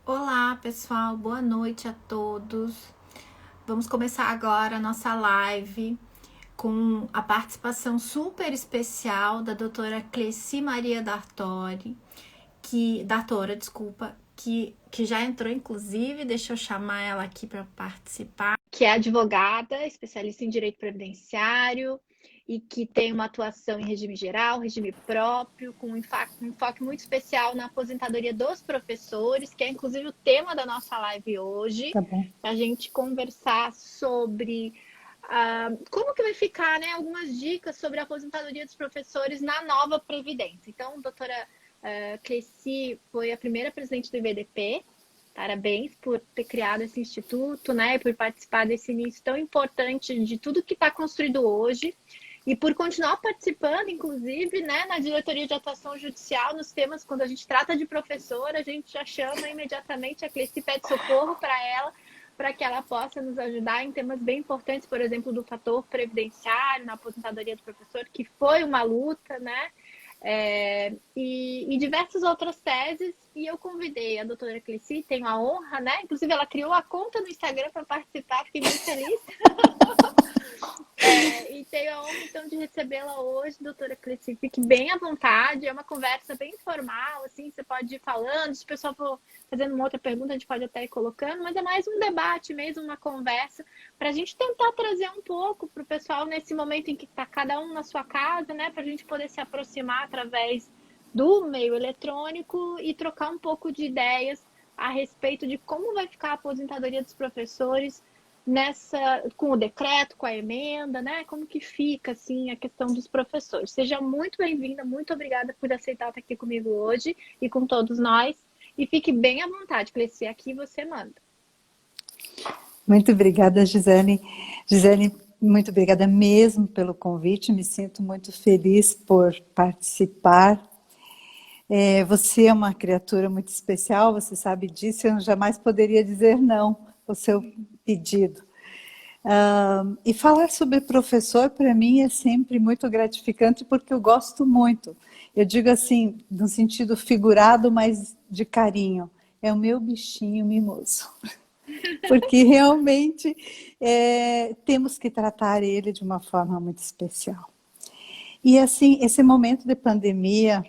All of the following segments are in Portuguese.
Olá, pessoal, boa noite a todos. Vamos começar agora a nossa live com a participação super especial da doutora Cleci Maria Dartori, Dartora, desculpa, que já entrou inclusive, deixa eu chamar ela aqui para participar, que é advogada, especialista em direito previdenciário e que tem uma atuação em regime geral, regime próprio, com um enfoque muito especial na aposentadoria dos professores, que é inclusive o tema da nossa live hoje, Tá bom. para a gente conversar sobre como que vai ficar, né? Algumas dicas sobre a aposentadoria dos professores na nova Previdência. Então, doutora Cleci foi a primeira presidente do IBDP. Parabéns por ter criado esse instituto, né? E por participar desse início tão importante de tudo que está construído hoje. E por continuar participando, inclusive, né, na diretoria de atuação judicial, nos temas, quando a gente trata de professor, a gente já chama imediatamente a Cleci, pede socorro para que ela possa nos ajudar em temas bem importantes, por exemplo, do fator previdenciário, na aposentadoria do professor, que foi uma luta, né? E diversas outras teses, e eu convidei a doutora Cleci, tenho a honra, né? Inclusive, ela criou a conta no Instagram para participar, fiquei muito feliz. E tenho a honra, então, de recebê-la hoje, doutora Cleci. Fique bem à vontade, é uma conversa bem informal, assim, você pode ir falando, se o pessoal for fazendo uma outra pergunta, a gente pode até ir colocando, mas é mais um debate mesmo, uma conversa, para a gente tentar trazer um pouco para o pessoal nesse momento em que está cada um na sua casa, né, para a gente poder se aproximar através do meio eletrônico e trocar um pouco de ideias a respeito de como vai ficar a aposentadoria dos professores com o decreto, com a emenda, né? Como que fica assim a questão dos professores? Seja muito bem-vinda, muito obrigada por aceitar estar aqui comigo hoje e com todos nós. E fique bem à vontade, Cleci, aqui você manda. Muito obrigada, Gisele. Gisele, muito obrigada mesmo pelo convite. Me sinto muito feliz por participar. Você é uma criatura muito especial, você sabe disso. Eu jamais poderia dizer não ao seu pedido. E falar sobre professor, para mim, é sempre muito gratificante, porque eu gosto muito. Eu digo assim, no sentido figurado, mas de carinho. É o meu bichinho mimoso. Porque realmente temos que tratar ele de uma forma muito especial. E assim, esse momento de pandemia,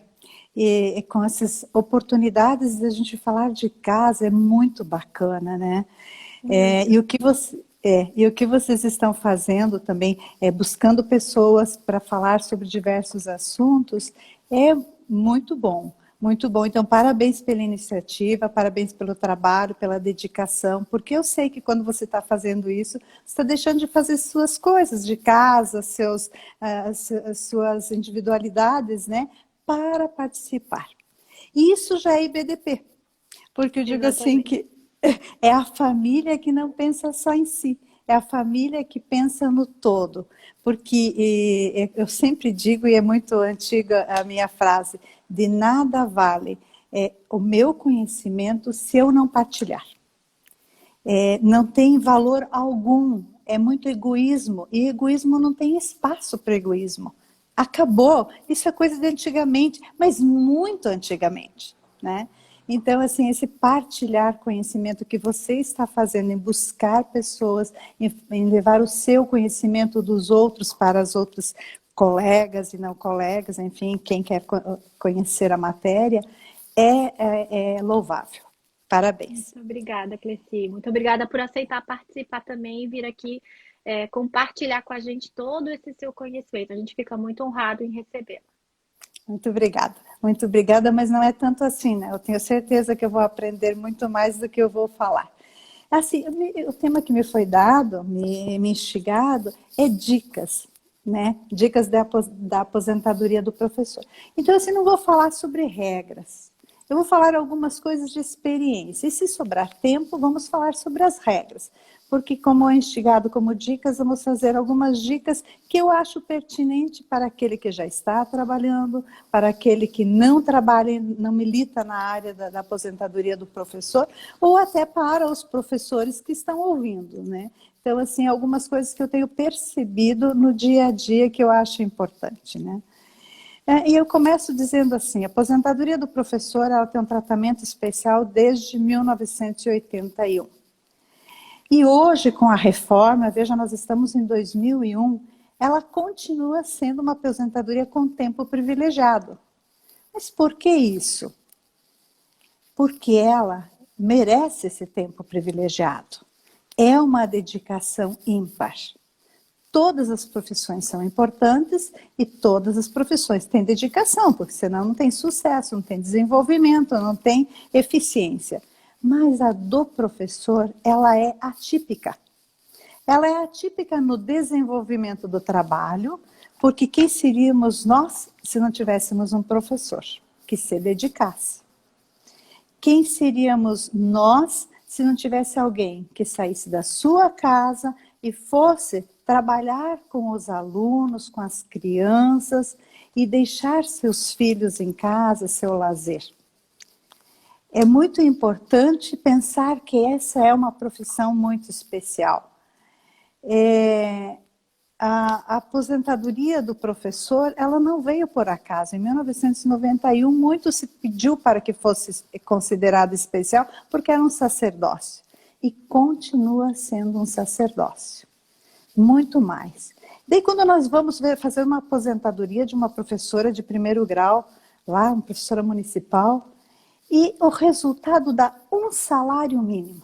com essas oportunidades de a gente falar de casa, é muito bacana, né? É, Muito. e o que você, e o que vocês estão fazendo também, buscando pessoas para falar sobre diversos assuntos, é muito bom. Muito bom. Então, parabéns pela iniciativa, parabéns pelo trabalho, pela dedicação, porque eu sei que quando você está fazendo isso, você está deixando de fazer suas coisas de casa, suas individualidades, né, para participar. E isso já é IBDP, porque eu digo assim Exatamente. que é a família que não pensa só em si, é a família que pensa no todo. Porque eu sempre digo, e é muito antiga a minha frase, de nada vale o meu conhecimento se eu não partilhar. Não tem valor algum, é muito egoísmo, e egoísmo não tem espaço para egoísmo. Acabou, isso é coisa de antigamente, mas muito antigamente, né? Então, assim, esse partilhar conhecimento que você está fazendo em buscar pessoas, em levar o seu conhecimento dos outros para as outras colegas e não colegas, enfim, quem quer conhecer a matéria, é louvável. Parabéns. Muito obrigada, Cleci. Muito obrigada por aceitar participar também e vir aqui compartilhar com a gente todo esse seu conhecimento. A gente fica muito honrado em recebê-lo. Muito obrigada, mas não é tanto assim, né? Eu tenho certeza que eu vou aprender muito mais do que eu vou falar. Assim, o tema que me foi dado, me instigado, é dicas, né? Dicas da aposentadoria do professor. Então, assim, não vou falar sobre regras. Eu vou falar algumas coisas de experiência. E se sobrar tempo, vamos falar sobre as regras. Porque, como é instigado como dicas, vamos fazer algumas dicas que eu acho pertinente para aquele que já está trabalhando, para aquele que não trabalha, não milita na área da aposentadoria do professor, ou até para os professores que estão ouvindo, né? Então, assim, algumas coisas que eu tenho percebido no dia a dia que eu acho importante, né? E eu começo dizendo assim, a aposentadoria do professor ela tem um tratamento especial desde 1981. E hoje, com a reforma, veja, nós estamos em 2001, ela continua sendo uma aposentadoria com tempo privilegiado. Mas por que isso? Porque ela merece esse tempo privilegiado. É uma dedicação ímpar. Todas as profissões são importantes e todas as profissões têm dedicação, porque senão não tem sucesso, não tem desenvolvimento, não tem eficiência. Mas a do professor, ela é atípica. Ela é atípica no desenvolvimento do trabalho, porque quem seríamos nós se não tivéssemos um professor que se dedicasse? Quem seríamos nós se não tivesse alguém que saísse da sua casa e fosse trabalhar com os alunos, com as crianças e deixar seus filhos em casa, seu lazer? É muito importante pensar que essa é uma profissão muito especial. A aposentadoria do professor, ela não veio por acaso. Em 1991, muito se pediu para que fosse considerado especial, porque era um sacerdócio. E continua sendo um sacerdócio. Muito mais. Daí, quando nós vamos fazer uma aposentadoria de uma professora de primeiro grau, lá, uma professora municipal, e o resultado dá um salário mínimo.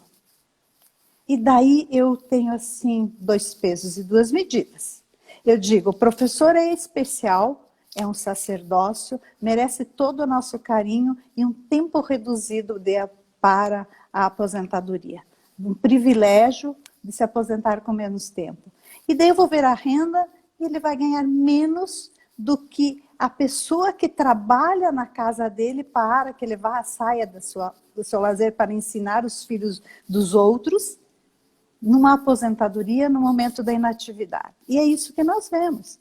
E daí eu tenho, assim, 2 pesos e 2 medidas. Eu digo, o professor é especial, é um sacerdócio, merece todo o nosso carinho e um tempo reduzido para a aposentadoria. Um privilégio de se aposentar com menos tempo. E daí eu vou ver a renda e ele vai ganhar menos do que a pessoa que trabalha na casa dele para que ele vá, saia do seu lazer para ensinar os filhos dos outros, numa aposentadoria no momento da inatividade. E é isso que nós vemos.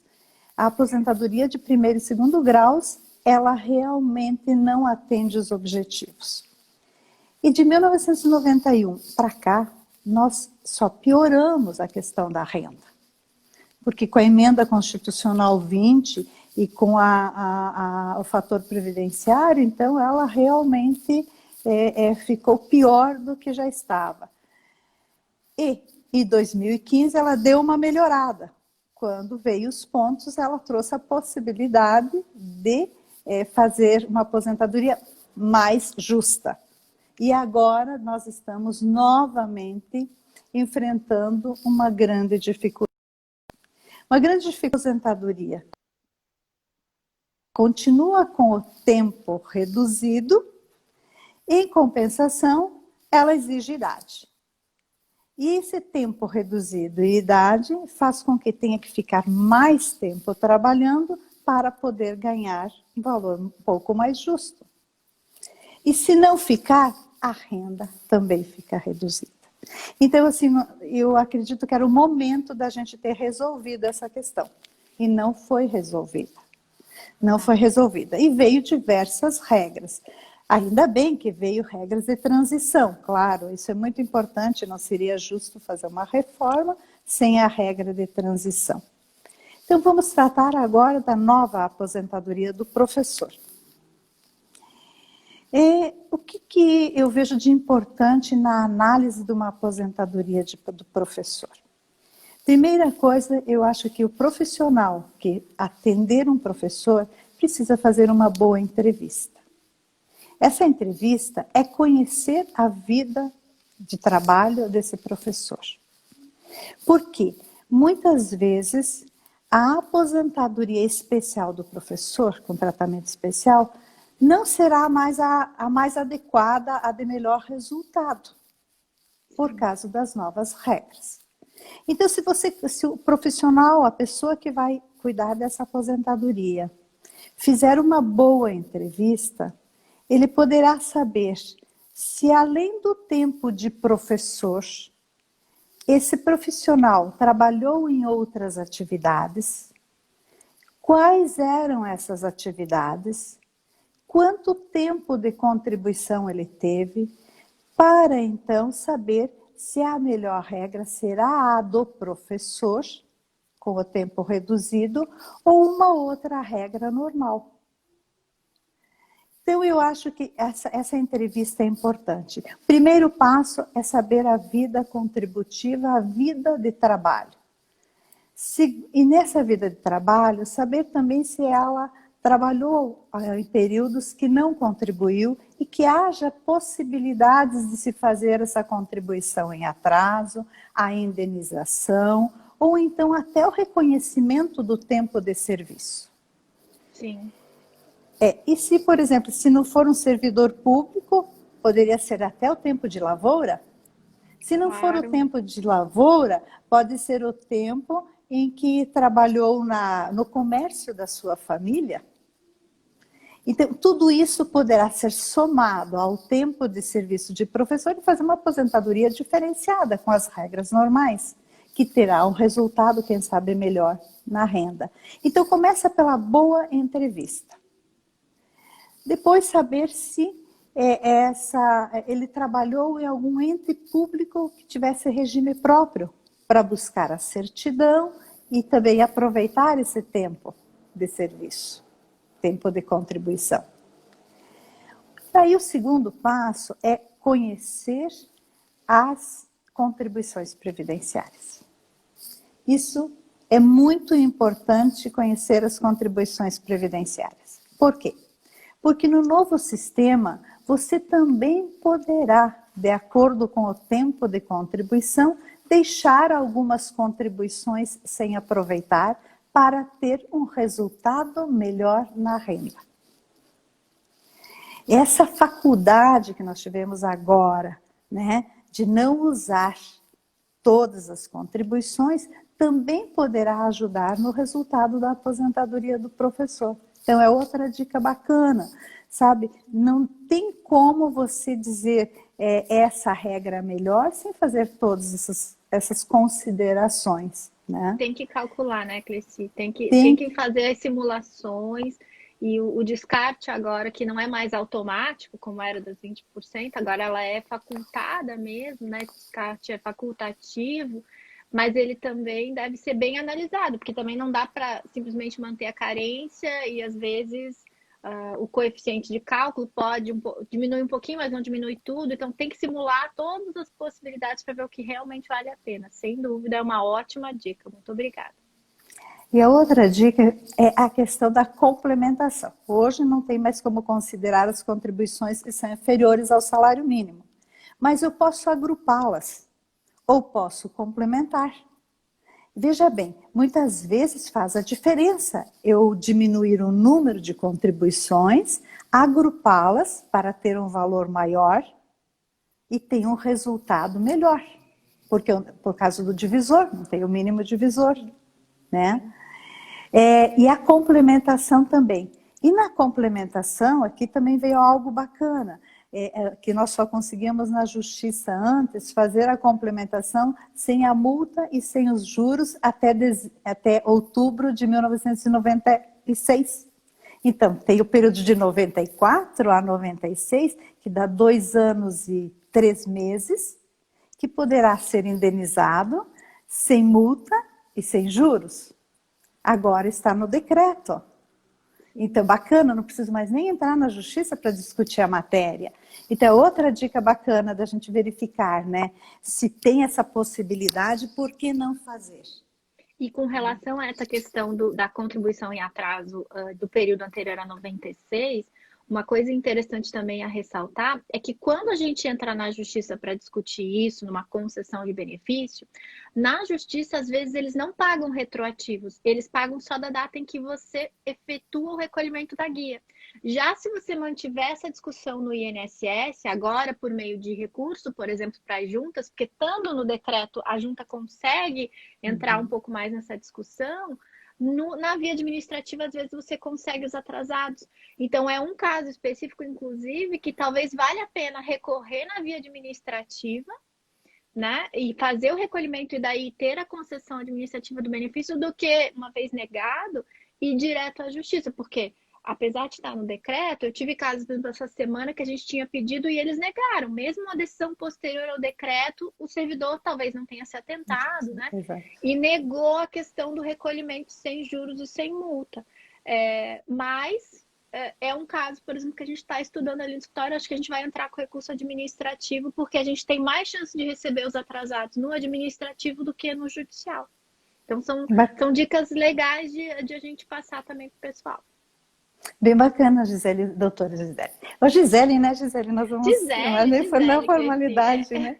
A aposentadoria de primeiro e segundo graus, ela realmente não atende os objetivos. E de 1991 para cá, nós só pioramos a questão da renda. Porque com a emenda constitucional 20 e com o fator previdenciário, então ela realmente ficou pior do que já estava. E em 2015 ela deu uma melhorada. Quando veio os pontos, ela trouxe a possibilidade de fazer uma aposentadoria mais justa. E agora nós estamos novamente enfrentando uma grande dificuldade. Uma grande dificuldade da aposentadoria. Continua com o tempo reduzido, em compensação, ela exige idade. E esse tempo reduzido e idade faz com que tenha que ficar mais tempo trabalhando para poder ganhar um valor um pouco mais justo. E se não ficar, a renda também fica reduzida. Então, assim, eu acredito que era o momento da gente ter resolvido essa questão. E não foi resolvida. Não foi resolvida. E veio diversas regras. Ainda bem que veio regras de transição, claro, isso é muito importante, não seria justo fazer uma reforma sem a regra de transição. Então, vamos tratar agora da nova aposentadoria do professor. O que eu vejo de importante na análise de uma aposentadoria do professor? Primeira coisa, eu acho que o profissional que atender um professor precisa fazer uma boa entrevista. Essa entrevista é conhecer a vida de trabalho desse professor. Porque muitas vezes a aposentadoria especial do professor, com tratamento especial, não será a mais adequada, a de melhor resultado, por causa das novas regras. Então, se o profissional, a pessoa que vai cuidar dessa aposentadoria, fizer uma boa entrevista, ele poderá saber se, além do tempo de professor, esse profissional trabalhou em outras atividades, quais eram essas atividades, quanto tempo de contribuição ele teve, para então saber se a melhor regra será a do professor com o tempo reduzido, ou uma outra regra normal. Então, eu acho que essa entrevista é importante. O primeiro passo é saber a vida contributiva, a vida de trabalho. E nessa vida de trabalho, saber também se ela trabalhou em períodos que não contribuiu e que haja possibilidades de se fazer essa contribuição em atraso, a indenização, ou então até o reconhecimento do tempo de serviço. Sim. E se, por exemplo, se não for um servidor público, poderia ser até o tempo de lavoura? Se não for o tempo de lavoura, pode ser o tempo em que trabalhou no comércio da sua família. Então, tudo isso poderá ser somado ao tempo de serviço de professor e fazer uma aposentadoria diferenciada com as regras normais, que terá um resultado, quem sabe, melhor na renda. Então, começa pela boa entrevista. Depois, saber se ele trabalhou em algum ente público que tivesse regime próprio, para buscar a certidão e também aproveitar esse tempo de serviço, tempo de contribuição. Daí o segundo passo é conhecer as contribuições previdenciárias. Isso é muito importante, conhecer as contribuições previdenciárias. Por quê? Porque no novo sistema, você também poderá, de acordo com o tempo de contribuição, deixar algumas contribuições sem aproveitar para ter um resultado melhor na renda. Essa faculdade que nós tivemos agora, né, de não usar todas as contribuições, também poderá ajudar no resultado da aposentadoria do professor. Então, é outra dica bacana, sabe? Não tem como você dizer essa regra melhor sem fazer todas essas considerações, né? Tem que calcular, né, Cleci? Tem que fazer as simulações e o descarte agora, que não é mais automático, como era das 20%, agora ela é facultada mesmo, né? Descarte é facultativo, mas ele também deve ser bem analisado, porque também não dá para simplesmente manter a carência e às vezes o coeficiente de cálculo pode diminuir um pouquinho, mas não diminui tudo, então tem que simular todas as possibilidades para ver o que realmente vale a pena. Sem dúvida, é uma ótima dica. Muito obrigada. E a outra dica é a questão da complementação. Hoje não tem mais como considerar as contribuições que são inferiores ao salário mínimo, mas eu posso agrupá-las ou posso complementar. Veja bem, muitas vezes faz a diferença eu diminuir o número de contribuições, agrupá-las para ter um valor maior e ter um resultado melhor. Porque por causa do divisor, não tem o mínimo divisor, né? E a complementação também. E na complementação, aqui também veio algo bacana, que nós só conseguimos na justiça antes fazer a complementação sem a multa e sem os juros até outubro de 1996. Então, tem o período de 94 a 96, que dá 2 anos e 3 meses, que poderá ser indenizado sem multa e sem juros. Agora está no decreto. Então, bacana, não preciso mais nem entrar na justiça para discutir a matéria. Então, outra dica bacana da gente verificar, né? Se tem essa possibilidade, por que não fazer? E com relação a essa questão da contribuição em atraso do período anterior a 96, uma coisa interessante também a ressaltar é que quando a gente entra na justiça para discutir isso, numa concessão de benefício, na justiça, às vezes, eles não pagam retroativos, eles pagam só da data em que você efetua o recolhimento da guia. Já se você mantiver essa discussão no INSS, agora por meio de recurso, por exemplo, para as juntas, porque estando no decreto, a junta consegue entrar um pouco mais nessa discussão, na via administrativa, às vezes, você consegue os atrasados. Então, é um caso específico, inclusive, que talvez valha a pena recorrer na via administrativa, né? E fazer o recolhimento e daí ter a concessão administrativa do benefício do que, uma vez negado, ir direto à justiça. Porque apesar de estar no decreto, eu tive casos, por exemplo, essa semana que a gente tinha pedido e eles negaram. Mesmo uma decisão posterior ao decreto, o servidor talvez não tenha se atentado, né? Exato. E negou a questão do recolhimento sem juros e sem multa. Mas é um caso, por exemplo, que a gente está estudando ali no escritório. Acho que a gente vai entrar com recurso administrativo, porque a gente tem mais chance de receber os atrasados no administrativo do que no judicial. Então, são dicas legais de a gente passar também para o pessoal. Bem bacana, Gisele, doutora Gisele. Ô, Gisele, né, Gisele? Nós vamos... Gisele, foi na formalidade, né?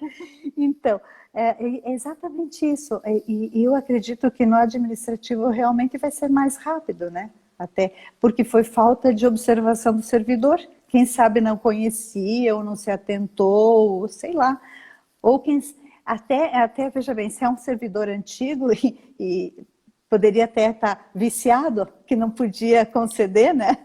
Então, é exatamente isso. E eu acredito que no administrativo realmente vai ser mais rápido, né? Até porque foi falta de observação do servidor. Quem sabe não conhecia ou não se atentou, ou sei lá. Ou quem... Até, veja bem, se é um servidor antigo e poderia até estar viciado, que não podia conceder, né?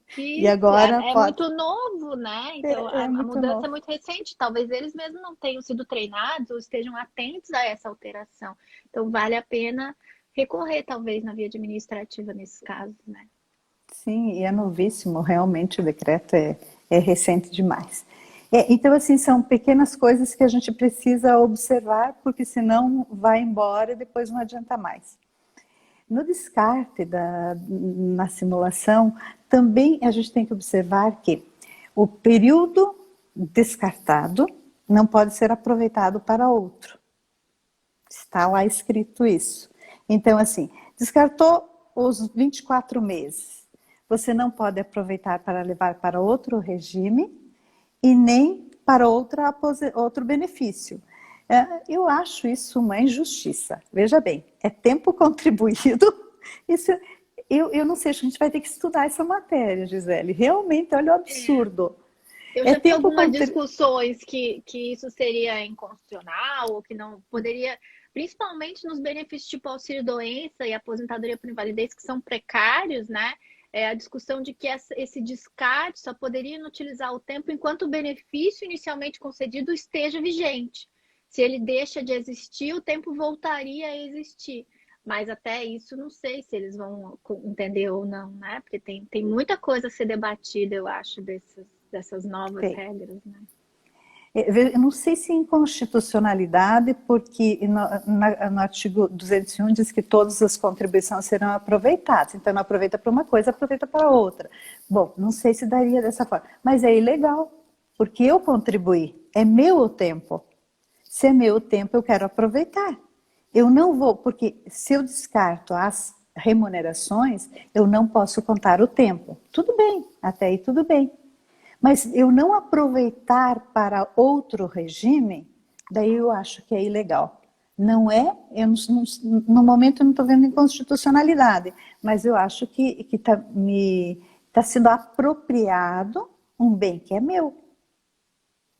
Isso, e agora é muito novo, né? Então, a mudança é muito recente. Talvez eles mesmos não tenham sido treinados ou estejam atentos a essa alteração. Então, vale a pena recorrer, talvez, na via administrativa nesses casos, né? Sim, e é novíssimo. Realmente, o decreto é recente demais. Então, assim, são pequenas coisas que a gente precisa observar, porque senão vai embora e depois não adianta mais. No descarte, na simulação, também a gente tem que observar que o período descartado não pode ser aproveitado para outro. Está lá escrito isso. Então, assim, descartou os 24 meses. Você não pode aproveitar para levar para outro regime e nem para outro benefício. Eu acho isso uma injustiça. Veja bem, é tempo contribuído. Isso, eu não sei, acho que a gente vai ter que estudar essa matéria, Gisele. Realmente, olha o absurdo. Eu já vi algumas discussões que isso seria inconstitucional, ou que não poderia, principalmente nos benefícios tipo auxílio-doença e aposentadoria por invalidez, que são precários, né? A discussão de que esse descarte só poderia inutilizar o tempo enquanto o benefício inicialmente concedido esteja vigente. Se ele deixa de existir, o tempo voltaria a existir. Mas até isso não sei se eles vão entender ou não, né? Porque tem muita coisa a ser debatida, eu acho, dessas novas regras, né? Eu não sei se em constitucionalidade, porque no artigo 201 diz que todas as contribuições serão aproveitadas. Então, não aproveita para uma coisa, aproveita para outra. Bom, não sei se daria dessa forma. Mas é ilegal, porque eu contribuí. É meu o tempo. Se é meu tempo, eu quero aproveitar. Eu não vou, porque se eu descarto as remunerações, eu não posso contar o tempo. Tudo bem, até aí tudo bem. Mas eu não aproveitar para outro regime, daí eu acho que é ilegal. Não é, no momento eu não estou vendo inconstitucionalidade, mas eu acho que está sendo apropriado um bem que é meu,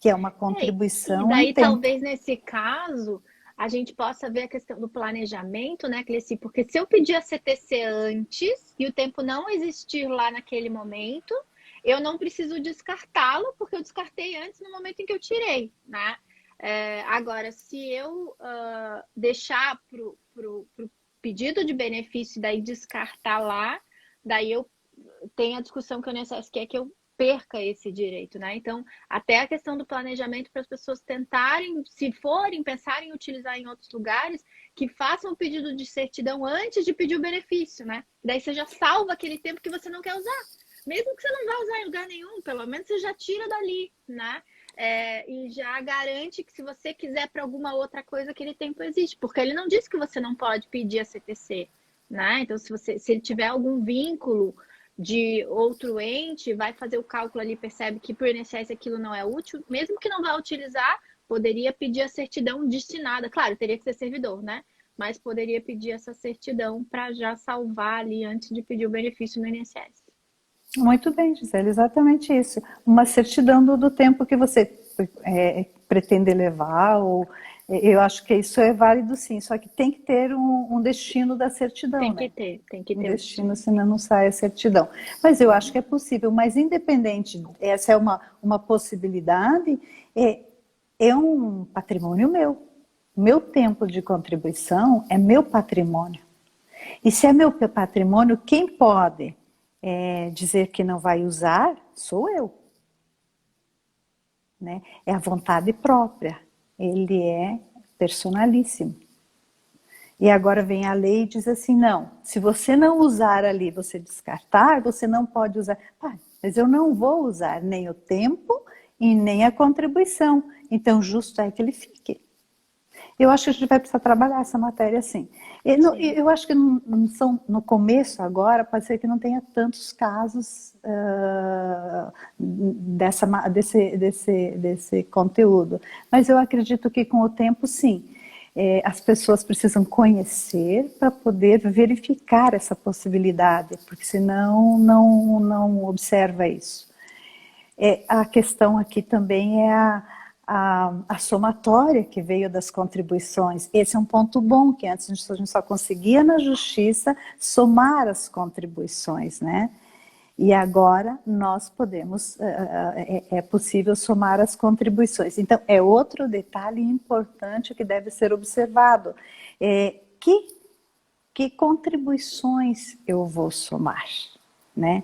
que é uma contribuição. E daí talvez nesse caso a gente possa ver a questão do planejamento, né, Cleci? Porque se eu pedir a CTC antes e o tempo não existir lá naquele momento, eu não preciso descartá-lo, porque eu descartei antes no momento em que eu tirei, né? Agora, se eu deixar para o pedido de benefício, daí descartar lá, daí eu tenho a discussão que o INSS quer que eu perca esse direito, né? Então, até a questão do planejamento para as pessoas tentarem, se forem, pensarem em utilizar em outros lugares, que façam o pedido de certidão antes de pedir o benefício, né? Daí você já salva aquele tempo que você não quer usar. Mesmo que você não vá usar em lugar nenhum, pelo menos você já tira dali, né? E já garante que se você quiser para alguma outra coisa, aquele tempo existe. Porque ele não disse que você não pode pedir a CTC, né? Então, se ele tiver algum vínculo de outro ente, vai fazer o cálculo ali, percebe que para o INSS aquilo não é útil, mesmo que não vá utilizar, poderia pedir a certidão destinada. Claro, teria que ser servidor, né? Mas poderia pedir essa certidão para já salvar ali antes de pedir o benefício no INSS. Muito bem, Gisele, exatamente isso. Uma certidão do tempo que você pretende levar, eu acho que isso é válido sim, só que tem que ter um destino da certidão, tem que ter um destino, senão não sai a certidão. Mas eu acho que é possível, mas independente, essa é uma possibilidade, é um patrimônio meu. Meu tempo de contribuição é meu patrimônio. E se é meu patrimônio, quem pode dizer que não vai usar, sou eu. Né? É a vontade própria. Ele é personalíssimo. E agora vem a lei e diz assim, não, se você não usar ali, você descartar, você não pode usar. Mas eu não vou usar nem o tempo e nem a contribuição. Então, justo é que ele fique. Eu acho que a gente vai precisar trabalhar essa matéria assim. Eu acho que no começo agora, pode ser que não tenha tantos casos desse conteúdo. Mas eu acredito que com o tempo, sim. As pessoas precisam conhecer para poder verificar essa possibilidade, porque senão não observa isso. A questão aqui também é a somatória que veio das contribuições. Esse é um ponto bom, que antes a gente só conseguia na justiça somar as contribuições, né? E agora nós podemos, é possível somar as contribuições. Então, é outro detalhe importante que deve ser observado. Que contribuições eu vou somar, né?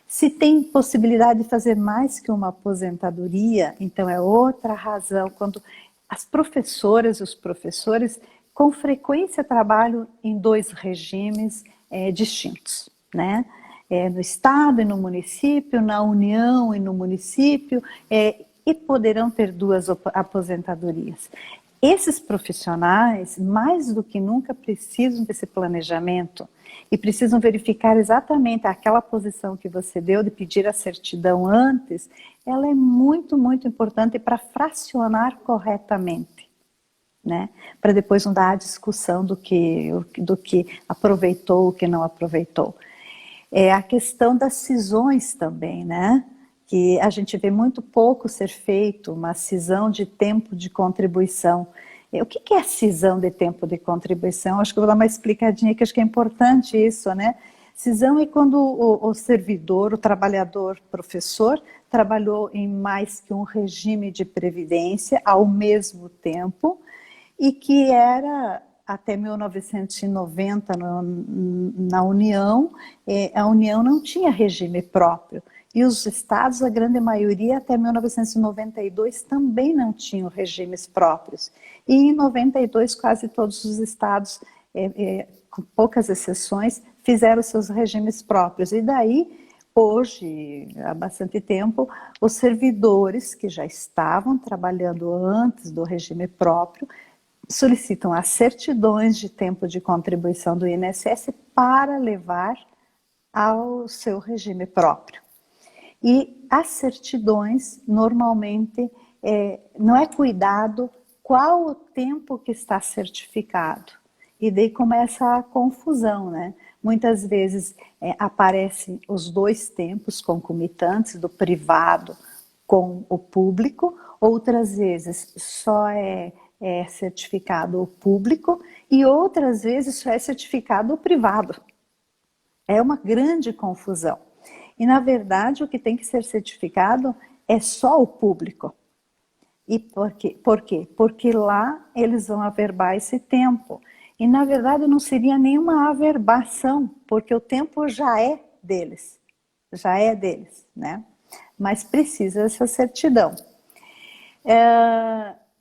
Se tem possibilidade de fazer mais que uma aposentadoria, então é outra razão. Quando as professoras e os professores com frequência trabalham em 2 regimes distintos, né? No estado e no município, na União e no município, e poderão ter 2 aposentadorias. Esses profissionais, mais do que nunca, precisam desse planejamento e precisam verificar exatamente aquela posição que você deu de pedir a certidão antes, ela é muito, muito importante para fracionar corretamente, né? Para depois não dar a discussão do que aproveitou, o que não aproveitou. A questão das cisões também, né? Que a gente vê muito pouco ser feito, uma cisão de tempo de contribuição. O que é cisão de tempo de contribuição? Acho que eu vou dar uma explicadinha, que acho que é importante isso, né? Cisão é quando o servidor, o trabalhador, professor, trabalhou em mais que um regime de previdência ao mesmo tempo e que era, até 1990, na União, a União não tinha regime próprio. E os estados, a grande maioria, até 1992, também não tinham regimes próprios. E em 92, quase todos os estados, com poucas exceções, fizeram seus regimes próprios. E daí, hoje, há bastante tempo, os servidores que já estavam trabalhando antes do regime próprio solicitam as certidões de tempo de contribuição do INSS para levar ao seu regime próprio. E as certidões, normalmente, não é cuidado qual o tempo que está certificado. E daí começa a confusão, né? Muitas vezes aparecem os 2 tempos concomitantes, do privado com o público, outras vezes só é certificado o público e outras vezes só é certificado o privado. É uma grande confusão. E, na verdade, o que tem que ser certificado é só o público. E por quê? Porque lá eles vão averbar esse tempo. E, na verdade, não seria nenhuma averbação, porque o tempo já é deles. Já é deles, né? Mas precisa dessa certidão.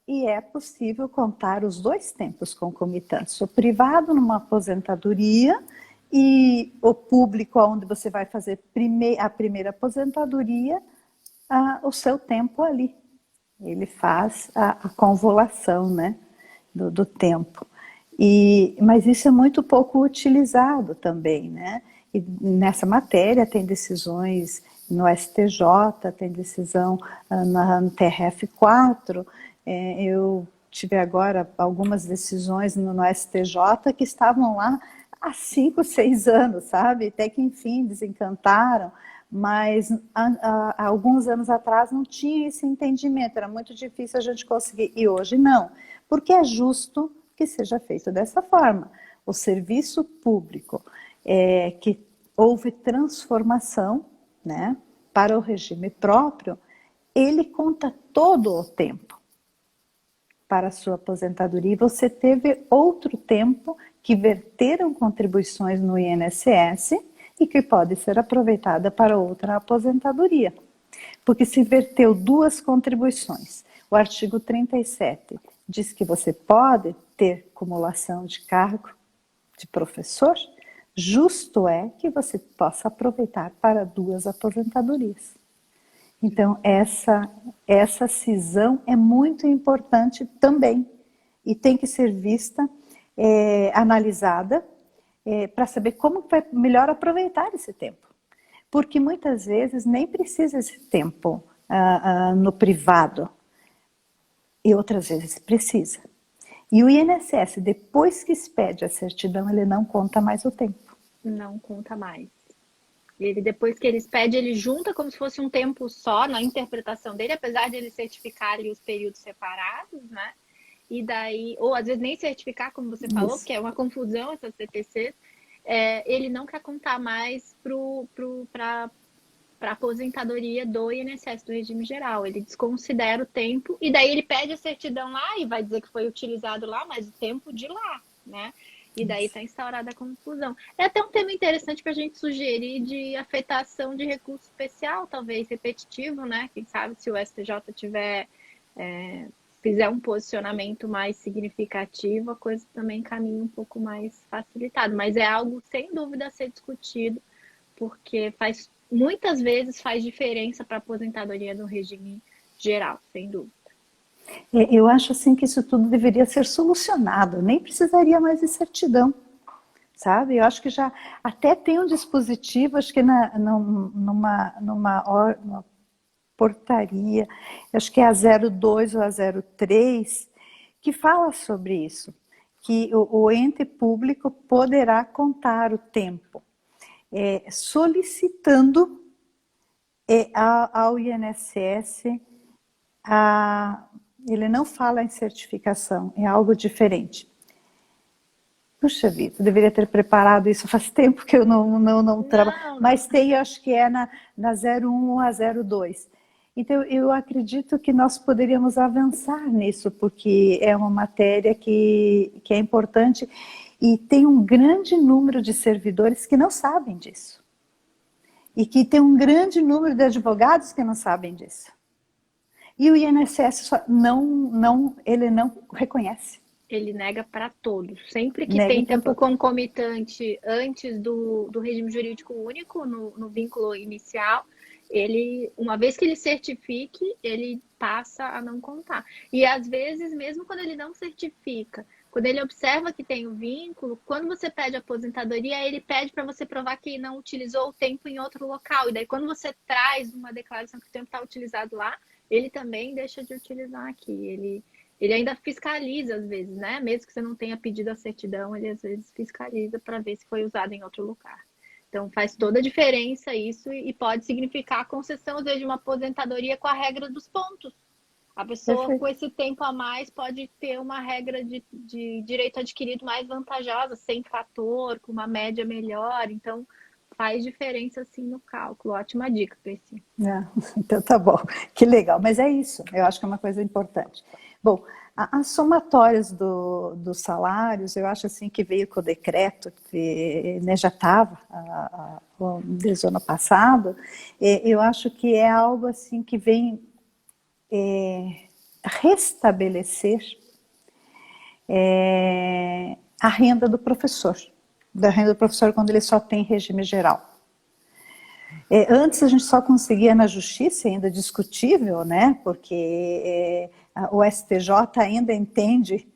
E é possível contar os 2 tempos concomitantes. O privado numa aposentadoria e o público, onde você vai fazer a primeira aposentadoria, o seu tempo ali. Ele faz a convolução, né, do tempo. Mas isso é muito pouco utilizado também, né? E nessa matéria tem decisões no STJ, tem decisão no TRF4. Eu tive agora algumas decisões no STJ que estavam lá há 5, 6 anos, sabe? Até que, enfim, desencantaram, mas há alguns anos atrás não tinha esse entendimento, era muito difícil a gente conseguir, e hoje não, porque é justo que seja feito dessa forma. O serviço público, que houve transformação, né, para o regime próprio, ele conta todo o tempo para a sua aposentadoria, e você teve outro tempo que verteram contribuições no INSS, e que pode ser aproveitada para outra aposentadoria. Porque se verteu duas contribuições. O artigo 37 diz que você pode ter cumulação de cargo de professor, justo é que você possa aproveitar para duas aposentadorias. Então, essa cisão é muito importante também e tem que ser vista, analisada, para saber como vai melhor aproveitar esse tempo. Porque muitas vezes nem precisa esse tempo no privado e outras vezes precisa. E o INSS, depois que expede a certidão, ele não conta mais o tempo. Não conta mais. Ele, depois que ele expede, ele junta como se fosse um tempo só na interpretação dele, apesar de ele certificar ali os períodos separados, né? E daí, ou às vezes nem certificar, como você falou, porque é uma confusão essas CTCs, ele não quer contar mais para a aposentadoria do INSS, do regime geral. Ele desconsidera o tempo, e daí ele pede a certidão lá e vai dizer que foi utilizado lá, mas o tempo de lá, né? E daí está instaurada a confusão. É até um tema interessante para a gente sugerir de afetação de recurso especial, talvez repetitivo, né? Quem sabe se o STJ fizer um posicionamento mais significativo, a coisa também caminha um pouco mais facilitado. Mas é algo, sem dúvida, a ser discutido, porque muitas vezes faz diferença para a aposentadoria no regime geral, sem dúvida. Eu acho assim que isso tudo deveria ser solucionado, nem precisaria mais de certidão, sabe? Eu acho que já até tem um dispositivo, acho que numa portaria, acho que é a 02 ou a 03, que fala sobre isso, que o ente público poderá contar o tempo, solicitando ao INSS ele não fala em certificação, é algo diferente. Puxa vida, eu deveria ter preparado isso faz tempo que eu não trabalho. Mas tem, acho que é na 01 ou a 02. Então, eu acredito que nós poderíamos avançar nisso, porque é uma matéria que é importante e tem um grande número de servidores que não sabem disso. E que tem um grande número de advogados que não sabem disso. E o INSS ele não reconhece. Ele nega para todos. Sempre que tem tempo concomitante antes do regime jurídico único, no vínculo inicial, uma vez que ele certifique, ele passa a não contar. E às vezes, mesmo quando ele não certifica, quando ele observa que tem o vínculo, quando você pede aposentadoria, ele pede para você provar que não utilizou o tempo em outro local. E daí, quando você traz uma declaração que o tempo está utilizado lá, ele também deixa de utilizar aqui. Ele ainda fiscaliza às vezes, né? Mesmo que você não tenha pedido a certidão, ele às vezes fiscaliza para ver se foi usado em outro lugar. Então faz toda a diferença isso e pode significar a concessão, às vezes, de uma aposentadoria com a regra dos pontos. A pessoa com esse tempo a mais pode ter uma regra de direito adquirido mais vantajosa, sem fator, com uma média melhor. Então faz diferença assim no cálculo. Ótima dica, Priscila. Então tá bom, que legal, mas é isso, eu acho que é uma coisa importante. Bom, as somatórias dos salários, eu acho assim que veio com o decreto, que já estava desde o ano passado, eu acho que é algo assim que vem restabelecer a renda do professor, da renda do professor quando ele só tem regime geral. Antes a gente só conseguia na justiça, ainda discutível, né? Porque o STJ ainda entende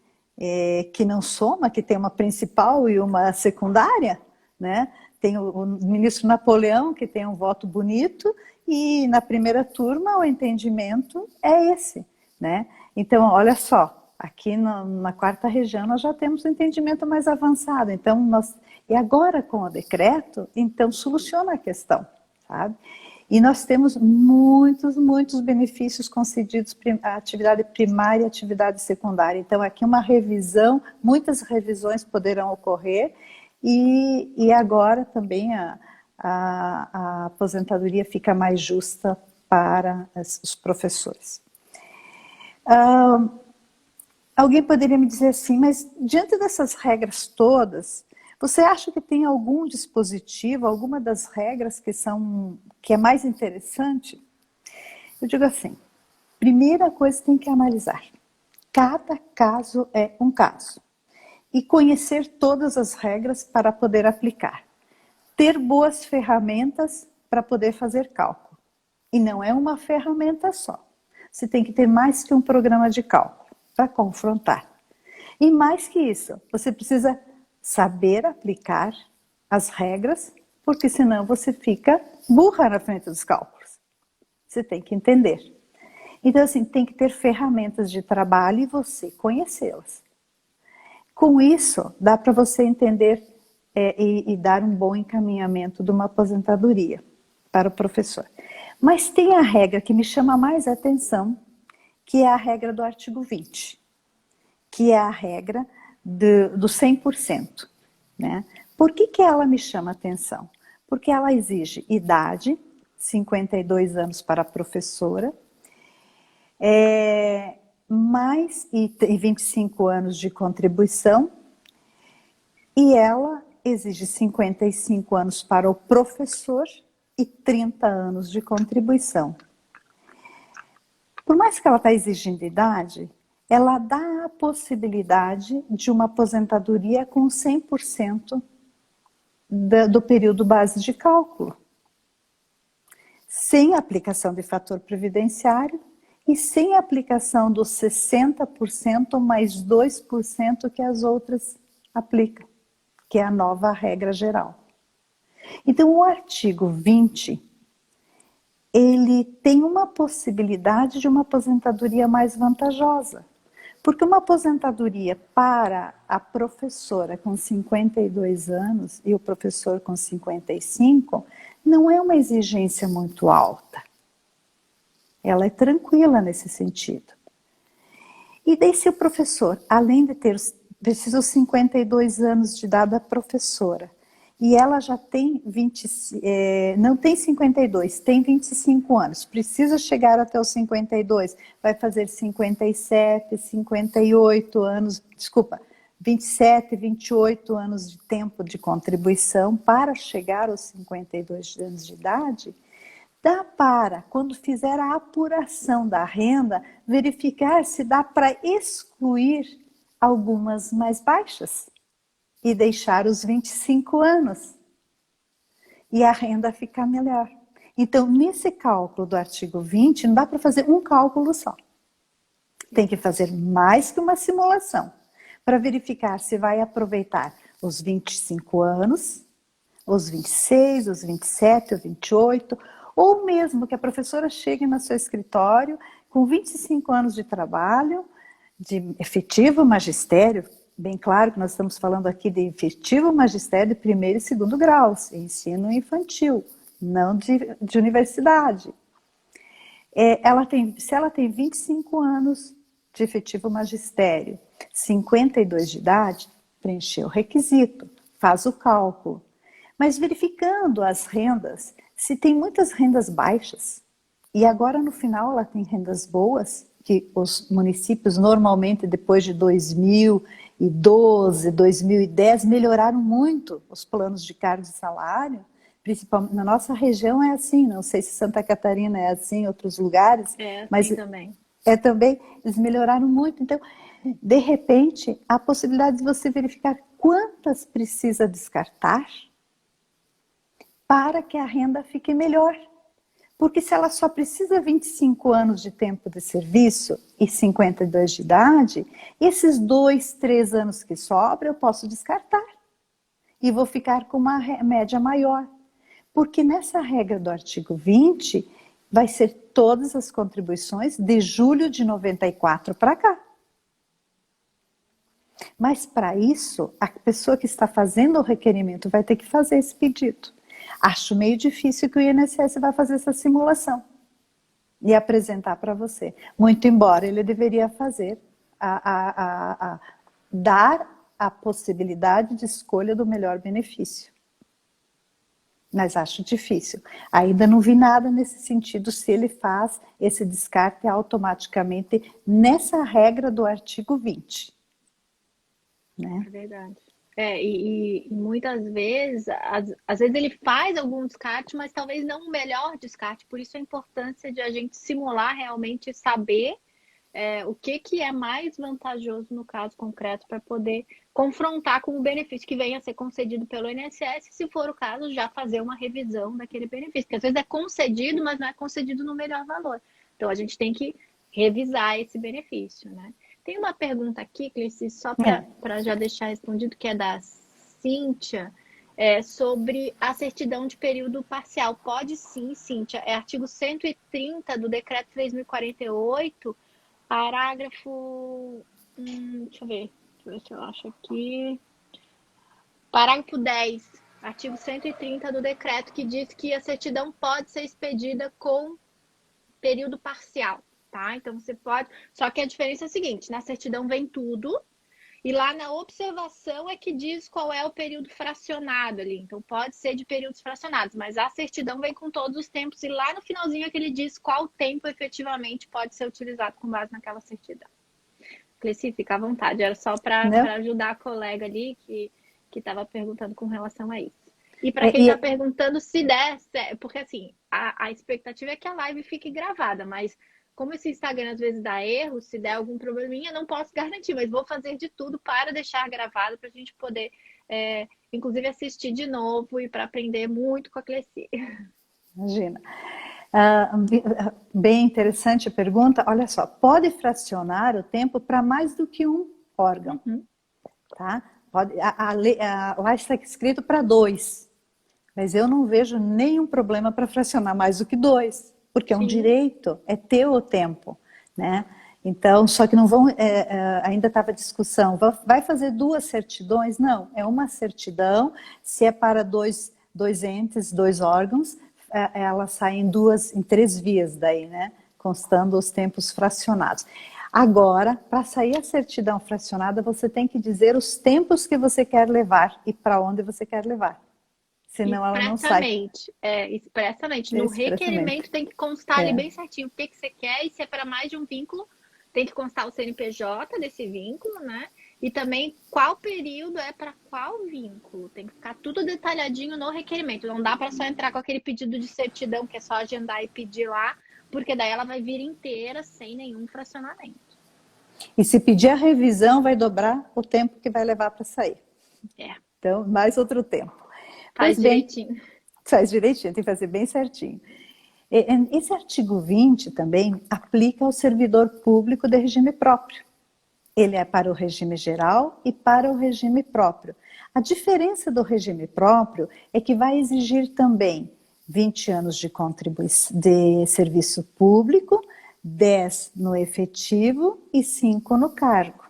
que não soma, que tem uma principal e uma secundária, né? Tem o ministro Napoleão, que tem um voto bonito, e na primeira turma o entendimento é esse, né? Então, olha só, aqui na quarta região nós já temos um entendimento mais avançado, então e agora com o decreto, então soluciona a questão. Sabe? E nós temos muitos benefícios concedidos à atividade primária e atividade secundária. Então, aqui uma revisão, muitas revisões poderão ocorrer e agora também a aposentadoria fica mais justa para os professores. Alguém poderia me dizer assim, mas diante dessas regras todas, Você acha que tem algum dispositivo, alguma das regras que é mais interessante? Eu digo assim, primeira coisa tem que analisar. Cada caso é um caso. E conhecer todas as regras para poder aplicar. Ter boas ferramentas para poder fazer cálculo. E não é uma ferramenta só. Você tem que ter mais que um programa de cálculo para confrontar. E mais que isso, você precisa saber aplicar as regras, porque senão você fica burra na frente dos cálculos. Você tem que entender. Então, assim, tem que ter ferramentas de trabalho e você conhecê-las. Com isso, dá para você entender e dar um bom encaminhamento de uma aposentadoria para o professor. Mas tem a regra que me chama mais a atenção, que é a regra do artigo 20, que é a regra do 100%. Né? Por que ela me chama a atenção? Porque ela exige idade, 52 anos para a professora, mais e 25 anos de contribuição, e ela exige 55 anos para o professor e 30 anos de contribuição. Por mais que ela está exigindo idade, ela dá a possibilidade de uma aposentadoria com 100% do período base de cálculo, sem aplicação de fator previdenciário e sem aplicação dos 60% mais 2% que as outras aplicam, que é a nova regra geral. Então, o artigo 20, ele tem uma possibilidade de uma aposentadoria mais vantajosa. Porque uma aposentadoria para a professora com 52 anos e o professor com 55 não é uma exigência muito alta. Ela é tranquila nesse sentido. E daí se o professor, além de ter preciso 52 anos de idade da professora, e ela já tem não tem 52, tem 25 anos, precisa chegar até os 52, vai fazer 57, 58 anos, 27, 28 anos de tempo de contribuição para chegar aos 52 anos de idade, dá para, quando fizer a apuração da renda, verificar se dá para excluir algumas mais baixas e deixar os 25 anos. E a renda ficar melhor. Então, nesse cálculo do artigo 20, não dá para fazer um cálculo só. Tem que fazer mais que uma simulação para verificar se vai aproveitar os 25 anos, os 26, os 27, os 28, ou mesmo que a professora chegue no seu escritório com 25 anos de trabalho, de efetivo magistério. Bem claro que nós estamos falando aqui de efetivo magistério de primeiro e segundo graus, ensino infantil, não de universidade. Se ela tem 25 anos de efetivo magistério, 52 de idade, preencheu o requisito, faz o cálculo. Mas verificando as rendas, se tem muitas rendas baixas, e agora no final ela tem rendas boas, que os municípios normalmente depois de 2012, 2010 melhoraram muito os planos de cargo e salário, principalmente na nossa região é assim, não sei se Santa Catarina é assim em outros lugares, mas também. Também, eles melhoraram muito. Então, de repente, a possibilidade de você verificar quantas precisa descartar para que a renda fique melhor. Porque se ela só precisa 25 anos de tempo de serviço e 52 de idade, esses 2, 3 anos que sobram eu posso descartar. E vou ficar com uma média maior. Porque nessa regra do artigo 20, vai ser todas as contribuições de julho de 94 para cá. Mas para isso, a pessoa que está fazendo o requerimento vai ter que fazer esse pedido. Acho meio difícil que o INSS vai fazer essa simulação e apresentar para você. Muito embora ele deveria fazer, dar a possibilidade de escolha do melhor benefício. Mas acho difícil. Ainda não vi nada nesse sentido se ele faz esse descarte automaticamente nessa regra do artigo 20. Né? É verdade. E muitas vezes, às vezes ele faz algum descarte, mas talvez não o melhor descarte. Por isso a importância de a gente simular realmente saber o que é mais vantajoso no caso concreto para poder confrontar com o benefício que venha a ser concedido pelo INSS, se for o caso, já fazer uma revisão daquele benefício, porque às vezes é concedido, mas não é concedido no melhor valor. Então a gente tem que revisar esse benefício, né? Tem uma pergunta aqui, Cleici, só para já deixar respondido, que é da Cíntia, sobre a certidão de período parcial. Pode sim, Cíntia, é artigo 130 do Decreto 3.048, parágrafo. Deixa eu ver se eu acho aqui. Parágrafo 10, artigo 130 do decreto, que diz que a certidão pode ser expedida com período parcial, tá? Então você pode. Só que a diferença é a seguinte: na certidão vem tudo, e lá na observação é que diz qual é o período fracionado ali. Então pode ser de períodos fracionados, mas a certidão vem com todos os tempos, e lá no finalzinho é que ele diz qual tempo efetivamente pode ser utilizado com base naquela certidão. Cleci, fica à vontade, era só para ajudar a colega ali que estava perguntando com relação a isso. E para quem está perguntando se der, porque assim, a expectativa é que a live fique gravada, mas como esse Instagram às vezes dá erro, se der algum probleminha, não posso garantir, mas vou fazer de tudo para deixar gravado para a gente poder, inclusive, assistir de novo e para aprender muito com a Cleci. Imagina. Bem interessante a pergunta. Olha só, pode fracionar o tempo para mais do que um órgão, tá? Lá está escrito para 2, mas eu não vejo nenhum problema para fracionar mais do que 2, porque é um direito, é ter o tempo, né? Então, só que não vão, ainda estava discussão, vai fazer 2 certidões? Não, é uma certidão, se é para dois entes, 2 órgãos, ela sai em 3 vias daí, né? Constando os tempos fracionados. Agora, para sair a certidão fracionada, você tem que dizer os tempos que você quer levar e para onde você quer levar. Senão ela não sai. Expressamente. No requerimento tem que constar ali bem certinho o que você quer, e se é para mais de um vínculo, tem que constar o CNPJ desse vínculo, né? E também qual período é para qual vínculo. Tem que ficar tudo detalhadinho no requerimento. Não dá para só entrar com aquele pedido de certidão, que é só agendar e pedir lá, porque daí ela vai vir inteira sem nenhum fracionamento. E se pedir a revisão, vai dobrar o tempo que vai levar para sair. Então, mais outro tempo. Faz direitinho. Faz direitinho, tem que fazer bem certinho. Esse artigo 20 também aplica ao servidor público de regime próprio. Ele é para o regime geral e para o regime próprio. A diferença do regime próprio é que vai exigir também 20 anos de contribuição de serviço público, 10 no efetivo e 5 no cargo,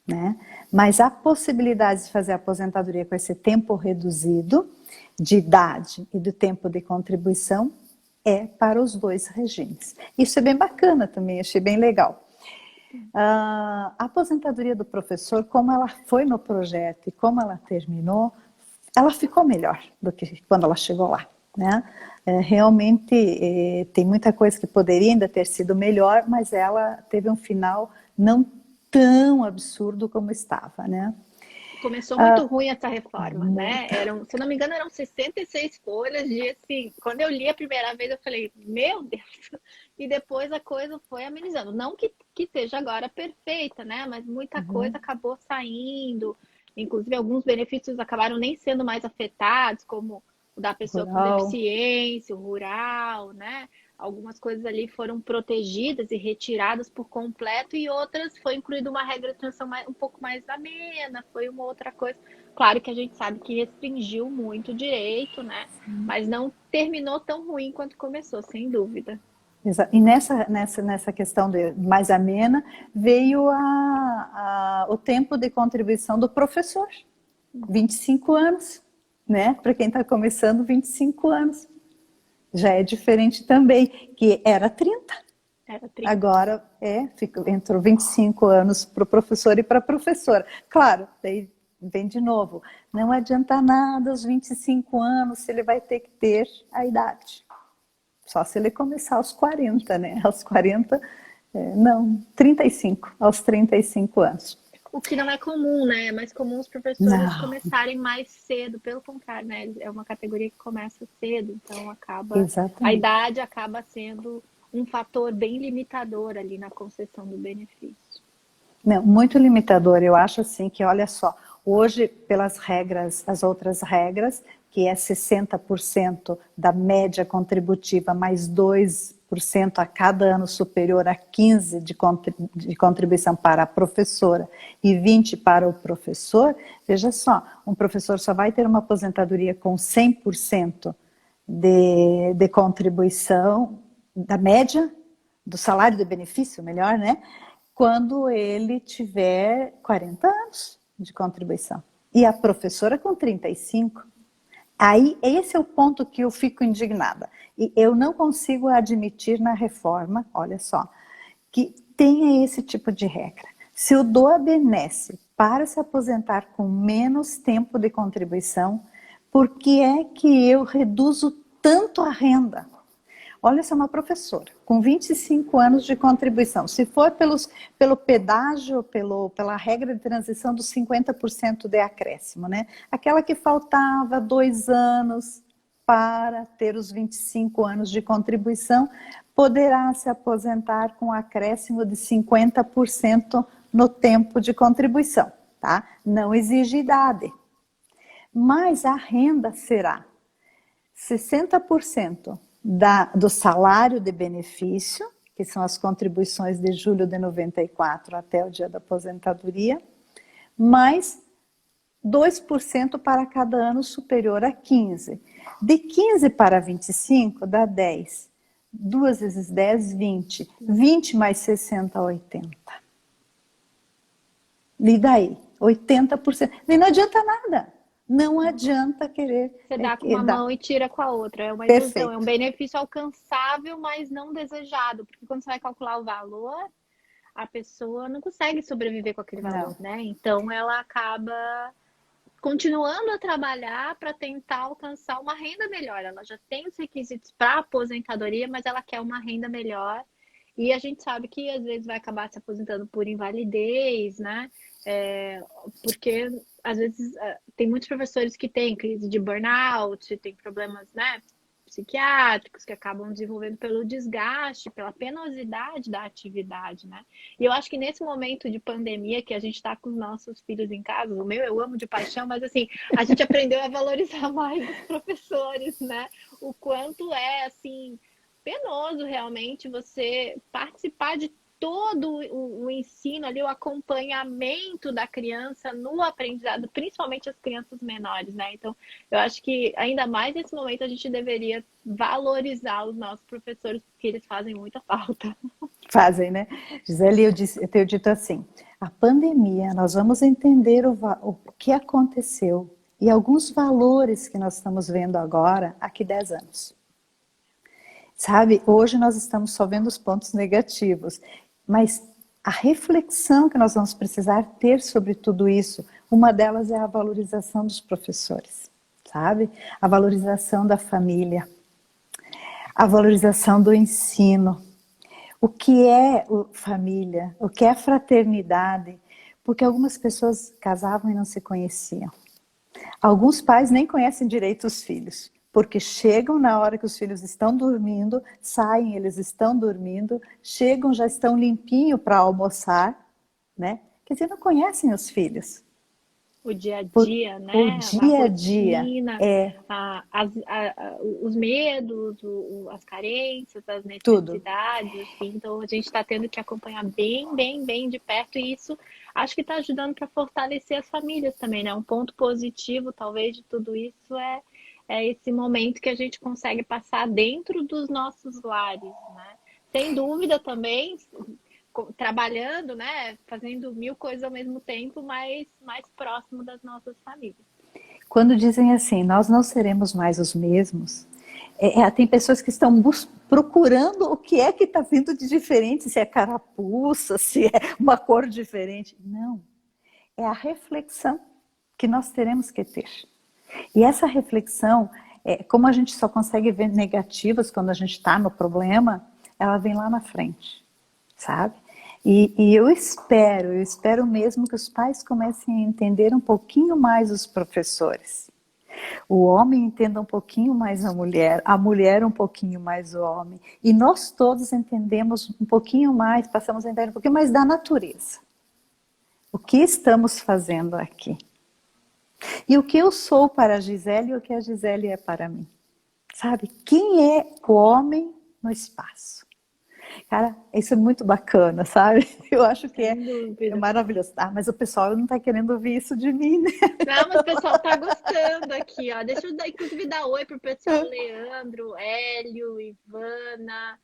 né? Mas a possibilidade de fazer a aposentadoria com esse tempo reduzido de idade e do tempo de contribuição é para os 2 regimes. Isso é bem bacana também, achei bem legal. A aposentadoria do professor, como ela foi no projeto e como ela terminou, ela ficou melhor do que quando ela chegou lá, né? Realmente tem muita coisa que poderia ainda ter sido melhor, mas ela teve um final não tão absurdo como estava, né? Começou muito ruim essa reforma, né? Se não me engano, eram 66 folhas de assim. Quando eu li a primeira vez, eu falei, meu Deus! E depois a coisa foi amenizando. Não que esteja agora perfeita, né? Mas muita coisa acabou saindo. Inclusive, alguns benefícios acabaram nem sendo mais afetados, como o da pessoa com deficiência, o rural, né? Algumas coisas ali foram protegidas e retiradas por completo, e outras foi incluída uma regra de transição um pouco mais amena, foi uma outra coisa. Claro que a gente sabe que restringiu muito o direito, né? Mas não terminou tão ruim quanto começou, sem dúvida. E nessa questão de mais amena, veio o tempo de contribuição do professor, 25 anos, né? Para quem está começando, 25 anos. Já é diferente também, que era 30. Agora entrou 25 anos para o professor e para a professora. Claro, daí vem de novo, não adianta nada aos 25 anos se ele vai ter que ter a idade. Só se ele começar aos 40, né? Aos 40, não, 35, aos 35 anos. O que não é comum, né? É mais comum os professores Não, começarem mais cedo, pelo contrário, né? É uma categoria que começa cedo, então a exatamente. idade acaba sendo um fator bem limitador ali na concessão do benefício. Não, muito limitador. Eu acho assim que, olha só, hoje, pelas regras, as outras regras, que é 60% da média contributiva mais 2% a cada ano superior a 15% de contribuição para a professora e 20% para o professor, veja só, um professor só vai ter uma aposentadoria com 100% de contribuição da média do salário de benefício, melhor, né? Quando ele tiver 40 anos de contribuição. E a professora com 35. Aí, esse é o ponto que eu fico indignada. E eu não consigo admitir na reforma, olha só, que tenha esse tipo de regra. Se eu dou a benesse para se aposentar com menos tempo de contribuição, por que é que eu reduzo tanto a renda? Olha, essa é uma professora com 25 anos de contribuição. Se for pelo pedágio, pela regra de transição dos 50% de acréscimo, né? Aquela que faltava 2 anos para ter os 25 anos de contribuição, poderá se aposentar com acréscimo de 50% no tempo de contribuição, tá? Não exige idade. Mas a renda será 60% do salário de benefício, que são as contribuições de julho de 94 até o dia da aposentadoria, mais 2% para cada ano superior a 15. De 15 para 25 dá 10. 2 vezes 10, 20. 20 mais 60, 80. E daí? 80%. E não adianta nada. Não adianta querer Você dá com uma dar. mão e tira com a outra. É uma ilusão, é um Perfeito. benefício alcançável, mas não desejado. Porque quando você vai calcular o valor, a pessoa não consegue sobreviver com aquele valor, Não. né? Então ela acaba continuando a trabalhar para tentar alcançar uma renda melhor. Ela já tem os requisitos para aposentadoria, mas ela quer uma renda melhor. E a gente sabe que às vezes vai acabar se aposentando por invalidez, né? Porque às vezes tem muitos professores que têm crise de burnout, tem problemas, né, psiquiátricos que acabam desenvolvendo pelo desgaste, pela penosidade da atividade, né? E eu acho que nesse momento de pandemia que a gente está com os nossos filhos em casa, o meu eu amo de paixão, mas assim, a gente aprendeu a valorizar mais os professores, né? O quanto é assim penoso realmente você participar de todo o ensino ali, o acompanhamento da criança no aprendizado, principalmente as crianças menores, né? Então, eu acho que ainda mais nesse momento a gente deveria valorizar os nossos professores, porque eles fazem muita falta. Fazem, né? Gisele, eu tenho dito assim, a pandemia, nós vamos entender o que aconteceu e alguns valores que nós estamos vendo agora, aqui 10 anos. Sabe, hoje nós estamos só vendo os pontos negativos, mas a reflexão que nós vamos precisar ter sobre tudo isso, uma delas é a valorização dos professores, sabe? A valorização da família, a valorização do ensino. O que é família? O que é fraternidade? Porque algumas pessoas casavam e não se conheciam. Alguns pais nem conhecem direito os filhos, porque chegam na hora que os filhos estão dormindo, saem, eles estão dormindo, chegam, já estão limpinhos para almoçar, né? Quer dizer, não conhecem os filhos. O dia a O dia, né? A dia a dia rotina, é os medos, as carências, as tudo. necessidades, assim. Então a gente está tendo que acompanhar bem, bem, bem de perto e isso acho que está ajudando para fortalecer as famílias também, né? Um ponto positivo, talvez, de tudo isso é esse momento que a gente consegue passar dentro dos nossos lares, né? Sem dúvida também trabalhando, né, fazendo mil coisas ao mesmo tempo, mas mais próximo das nossas famílias. Quando dizem assim, nós não seremos mais os mesmos, tem pessoas que estão procurando o que é que está vindo de diferente, se é carapuça, se é uma cor diferente. Não, é a reflexão que nós teremos que ter. E essa reflexão, como a gente só consegue ver negativas quando a gente está no problema, ela vem lá na frente, sabe? E eu espero mesmo que os pais comecem a entender um pouquinho mais os professores. O homem entenda um pouquinho mais a mulher um pouquinho mais o homem. E nós todos entendemos um pouquinho mais, passamos a entender um pouquinho mais da natureza. O que estamos fazendo aqui? E o que eu sou para a Gisele e o que a Gisele é para mim. Sabe? Quem é o homem no espaço? Cara, isso é muito bacana, sabe? Eu acho que é maravilhoso. Ah, mas o pessoal não está querendo ouvir isso de mim, né? Não, mas o pessoal tá gostando aqui, ó. Deixa eu inclusive dar oi pro pessoal: Leandro, Hélio, Ivana,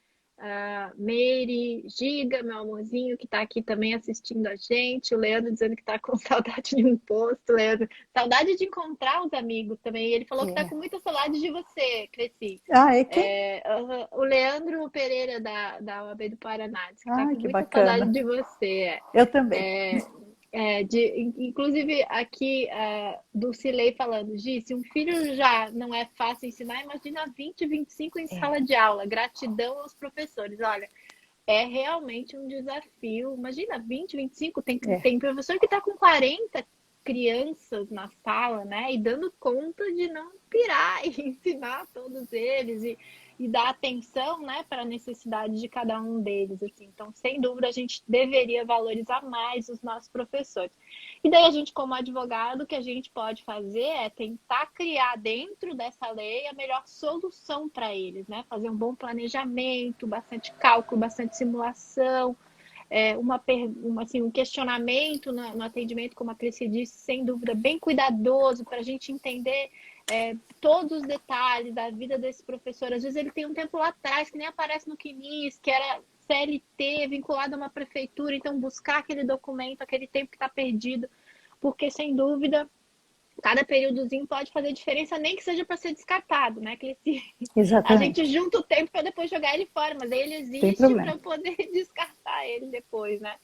Meire, Giga, meu amorzinho, que tá aqui também assistindo a gente. O Leandro dizendo que tá com saudade de um posto. Leandro, saudade de encontrar os amigos também. Ele falou que tá com muita saudade de você, Cresci. Ah, é que? O Leandro Pereira, da OAB do Paraná, disse que tá com que muita bacana. saudade de você. Eu também. Inclusive aqui do Cilei falando: Gi, se um filho já não é fácil ensinar, imagina 20, 25 em sala de aula. Gratidão aos professores. Olha, é realmente um desafio. Imagina 20, 25, tem professor que está com 40 crianças na sala, né? E dando conta de não pirar e ensinar todos eles e dar atenção, né, para a necessidade de cada um deles, assim. Então, sem dúvida, a gente deveria valorizar mais os nossos professores. E daí a gente, como advogado, o que a gente pode fazer é tentar criar dentro dessa lei a melhor solução para eles, né? Fazer um bom planejamento, bastante cálculo, bastante simulação, um questionamento no atendimento, como a Cresci disse, sem dúvida, bem cuidadoso, para a gente entender todos os detalhes da vida desse professor. Às vezes ele tem um tempo lá atrás que nem aparece no CNIS, que era CLT, vinculado a uma prefeitura, então buscar aquele documento, aquele tempo que está perdido, porque sem dúvida cada períodozinho pode fazer diferença, nem que seja para ser descartado, né? Exatamente. A gente junta o tempo para depois jogar ele fora, mas ele existe para poder descartar ele depois, né?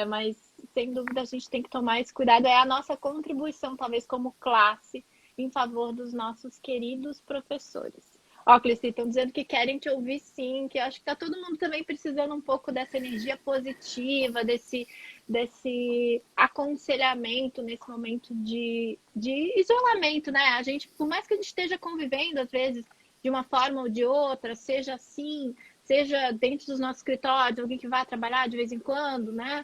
Mas sem dúvida a gente tem que tomar esse cuidado. É a nossa contribuição, talvez como classe, em favor dos nossos queridos professores. Ó, Cleci, estão dizendo que querem te ouvir sim, que eu acho que tá todo mundo também precisando um pouco dessa energia positiva, desse aconselhamento nesse momento de isolamento, né? A gente, por mais que a gente esteja convivendo, às vezes, de uma forma ou de outra, seja assim, seja dentro dos nossos escritórios, alguém que vai trabalhar de vez em quando, né?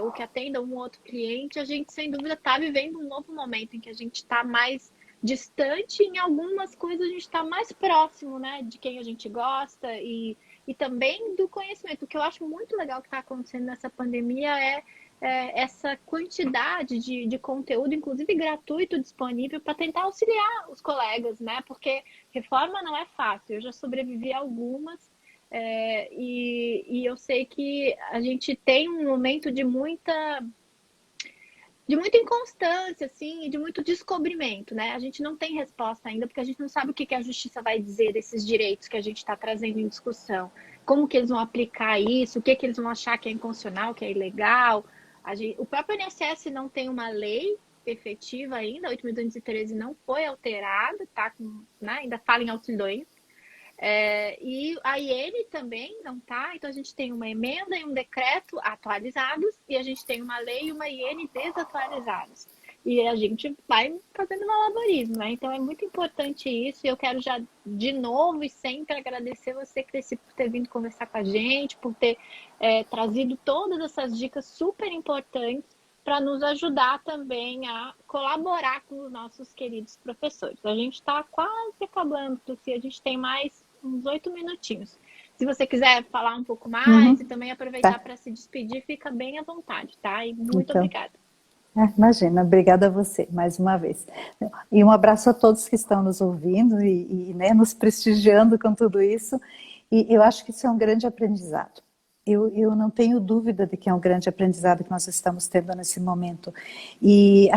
Ou que atenda um outro cliente, a gente, sem dúvida, está vivendo um novo momento em que a gente está mais distante, em algumas coisas a gente está mais próximo, né, de quem a gente gosta e também do conhecimento. O que eu acho muito legal que está acontecendo nessa pandemia é essa quantidade de conteúdo, inclusive gratuito, disponível para tentar auxiliar os colegas, né, porque reforma não é fácil. Eu já sobrevivi a algumas e eu sei que a gente tem um momento de muita inconstância, assim, e de muito descobrimento, né? A gente não tem resposta ainda, porque a gente não sabe o que a justiça vai dizer desses direitos que a gente está trazendo em discussão. Como que eles vão aplicar isso, o que eles vão achar que é inconstitucional, que é ilegal. O próprio INSS não tem uma lei efetiva ainda, 8.213 não foi alterada, tá? Né? Ainda fala em auxílio. E a IN também não tá, então a gente tem uma emenda e um decreto atualizados e a gente tem uma lei e uma IN desatualizados. E a gente vai fazendo malabarismo, né? Então é muito importante isso e eu quero já de novo e sempre agradecer você, Cresci, por ter vindo conversar com a gente, por ter trazido todas essas dicas super importantes para nos ajudar também a colaborar com os nossos queridos professores. A gente está quase acabando, Cresci, a gente tem mais uns 8 minutinhos. Se você quiser falar um pouco mais e também aproveitar para se despedir, fica bem à vontade, tá? E muito obrigada. Imagina, obrigada a você, mais uma vez. E um abraço a todos que estão nos ouvindo e né, nos prestigiando com tudo isso. E eu acho que isso é um grande aprendizado. Eu não tenho dúvida de que é um grande aprendizado que nós estamos tendo nesse momento. E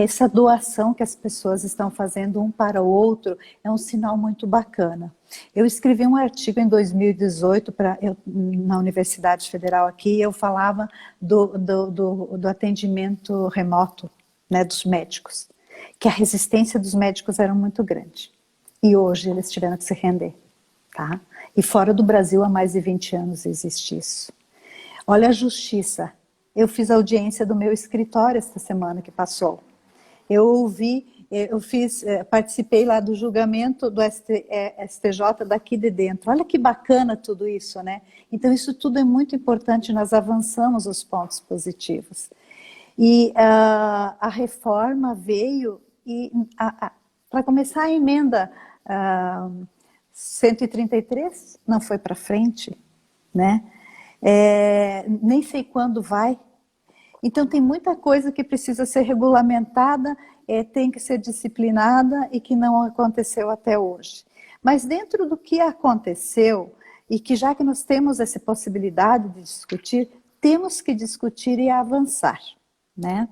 essa doação que as pessoas estão fazendo um para o outro é um sinal muito bacana. Eu escrevi um artigo em 2018 na Universidade Federal aqui, eu falava do atendimento remoto, né, dos médicos, que a resistência dos médicos era muito grande. E hoje eles tiveram que se render, tá? E fora do Brasil há mais de 20 anos existe isso. Olha a justiça. Eu fiz audiência do meu escritório esta semana que passou. Eu ouvi, participei lá do julgamento do STJ daqui de dentro. Olha que bacana tudo isso, né? Então isso tudo é muito importante, nós avançamos os pontos positivos. E a reforma veio e, para começar, a emenda 133 não foi para frente, né? Nem sei quando vai. Então tem muita coisa que precisa ser regulamentada, tem que ser disciplinada e que não aconteceu até hoje. Mas dentro do que aconteceu, e que já que nós temos essa possibilidade de discutir, temos que discutir e avançar, né?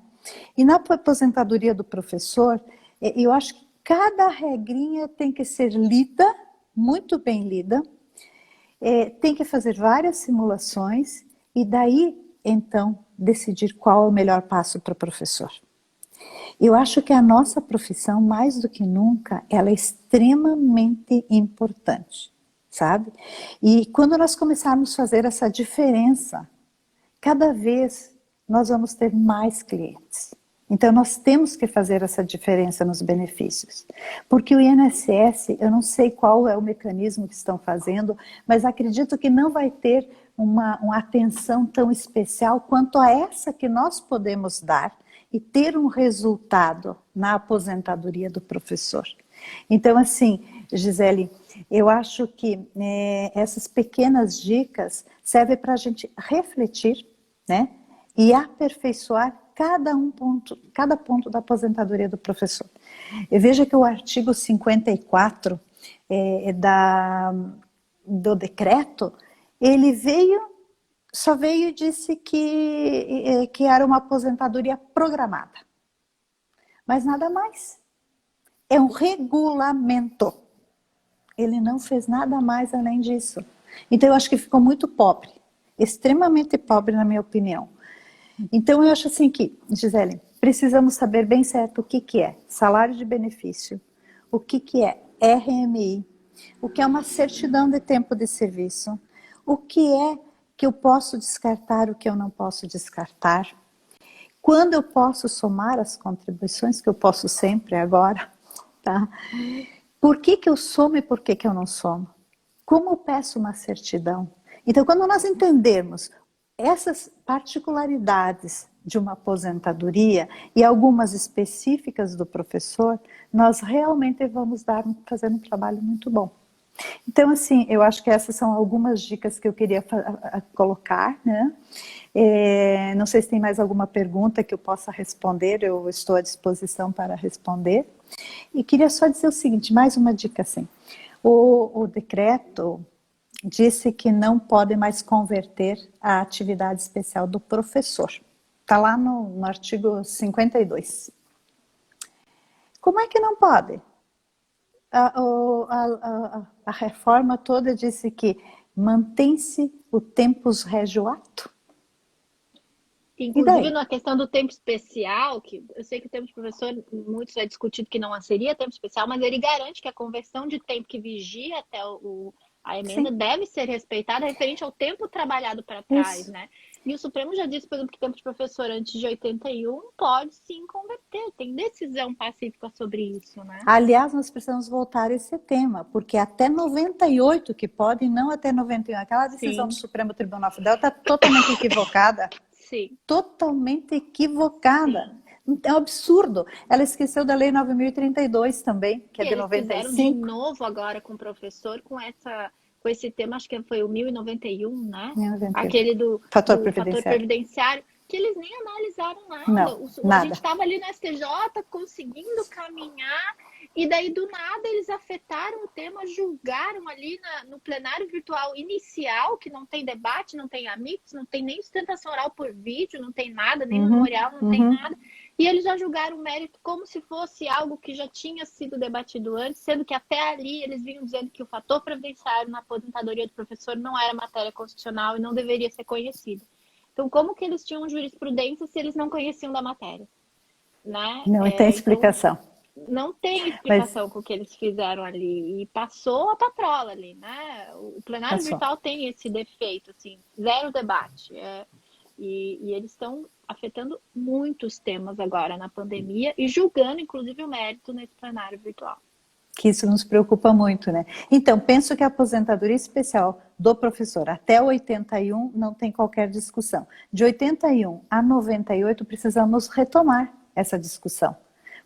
E na aposentadoria do professor, eu acho que cada regrinha tem que ser lida, muito bem lida, tem que fazer várias simulações e daí, então, decidir qual é o melhor passo para o professor. Eu acho que a nossa profissão, mais do que nunca, ela é extremamente importante, sabe? E quando nós começarmos a fazer essa diferença, cada vez nós vamos ter mais clientes. Então, nós temos que fazer essa diferença nos benefícios. Porque o INSS, eu não sei qual é o mecanismo que estão fazendo, mas acredito que não vai ter uma atenção tão especial quanto a essa que nós podemos dar e ter um resultado na aposentadoria do professor. Então, assim, Gisele, eu acho que essas pequenas dicas servem para a gente refletir, né? E aperfeiçoar cada ponto da aposentadoria do professor. E veja que o artigo 54 do decreto, ele só veio e disse que era uma aposentadoria programada. Mas nada mais. É um regulamento. Ele não fez nada mais além disso. Então eu acho que ficou muito pobre. Extremamente pobre, na minha opinião. Então eu acho assim que, Gisele, precisamos saber bem certo o que é salário de benefício, o que é RMI, o que é uma certidão de tempo de serviço, o que é que eu posso descartar, o que eu não posso descartar, quando eu posso somar as contribuições, que eu posso sempre agora, tá? Por que eu somo e por que eu não somo? Como eu peço uma certidão? Então, quando nós entendermos essas particularidades de uma aposentadoria e algumas específicas do professor, nós realmente vamos fazer um trabalho muito bom. Então, assim, eu acho que essas são algumas dicas que eu queria colocar, né? Não sei se tem mais alguma pergunta que eu possa responder, eu estou à disposição para responder. E queria só dizer o seguinte, mais uma dica assim, o decreto disse que não pode mais converter a atividade especial do professor. Está lá no artigo 52. Como é que não pode? A reforma toda disse que mantém-se o tempus regio acto. Inclusive, na questão do tempo especial, que eu sei que o tempo de professor, muitos é discutido que não seria tempo especial, mas ele garante que a conversão de tempo que vigia até a emenda Sim. deve ser respeitada referente ao tempo trabalhado para trás, Isso. né? E o Supremo já disse, por exemplo, que tempo de professor antes de 81 pode sim converter, tem decisão pacífica sobre isso, né? Aliás, nós precisamos voltar a esse tema, porque até 98 que pode e não até 91. Aquela decisão sim. do Supremo Tribunal Federal está totalmente equivocada. Sim. Totalmente equivocada. Sim. É um absurdo. Ela esqueceu da Lei 9.032 também, que é de 95. Eles fizeram de novo agora com o professor, com esse tema, acho que foi o 1091, né? 1091. Aquele do fator previdenciário, que eles nem analisaram nada. Não, nada. A gente estava ali no STJ conseguindo caminhar, e daí do nada eles afetaram o tema, julgaram ali no plenário virtual inicial, que não tem debate, não tem amigos, não tem nem sustentação oral por vídeo, não tem nada, nem memorial, não tem nada. E eles já julgaram o mérito como se fosse algo que já tinha sido debatido antes, sendo que até ali eles vinham dizendo que o fator previdenciário na aposentadoria do professor não era matéria constitucional e não deveria ser conhecido. Então, como que eles tinham jurisprudência se eles não conheciam da matéria? Né? Não tem explicação. não tem Mas explicação com o que eles fizeram ali. E passou a patrola ali, né? O plenário passou. virtual tem esse defeito, assim, zero debate. E eles estão afetando muitos temas agora na pandemia e julgando, inclusive, o mérito nesse plenário virtual. Que isso nos preocupa muito, né? Então, penso que a aposentadoria especial do professor até 81 não tem qualquer discussão. De 81 a 98 precisamos retomar essa discussão,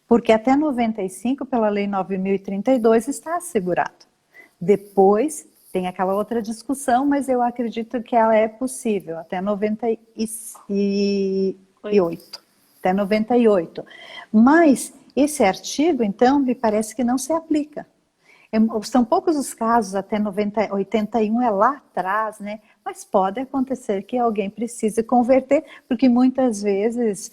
porque até 95, pela Lei 9.032, está assegurado. Depois tem aquela outra discussão, mas eu acredito que ela é possível até 98. Até 98. Mas esse artigo, então, me parece que não se aplica. São poucos os casos, até 81 é lá atrás, né? Mas pode acontecer que alguém precise converter, porque muitas vezes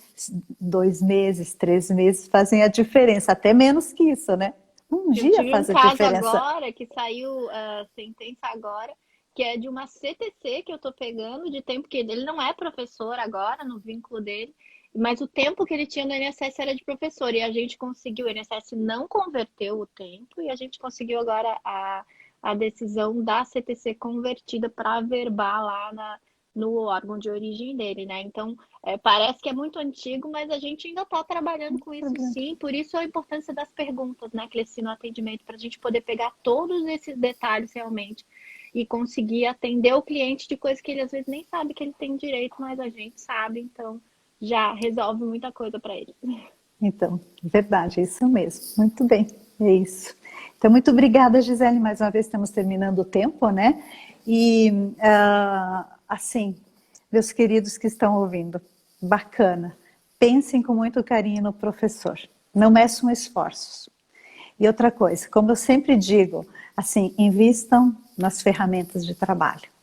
2 meses, 3 meses fazem a diferença, até menos que isso, né? Um Eu dia tive um faz a caso diferença. agora, que saiu a sentença agora, que é de uma CTC que eu tô pegando, de tempo que ele não é professor agora, no vínculo dele, mas o tempo que ele tinha no INSS era de professor, e a gente conseguiu, o INSS não converteu o tempo, e a gente conseguiu agora a decisão da CTC convertida para averbar lá no órgão de origem dele, né? Então, parece que é muito antigo, mas a gente ainda está trabalhando com isso sim, por isso a importância das perguntas, né, Cleci, no atendimento, para a gente poder pegar todos esses detalhes realmente e conseguir atender o cliente de coisas que ele às vezes nem sabe que ele tem direito, mas a gente sabe, então já resolve muita coisa para ele. Então, verdade, é isso mesmo. Muito bem, é isso. Então, muito obrigada, Gisele. Mais uma vez estamos terminando o tempo, né? E, assim, meus queridos que estão ouvindo, bacana. Pensem com muito carinho no professor. Não meçam esforços. E outra coisa, como eu sempre digo, assim, invistam nas ferramentas de trabalho.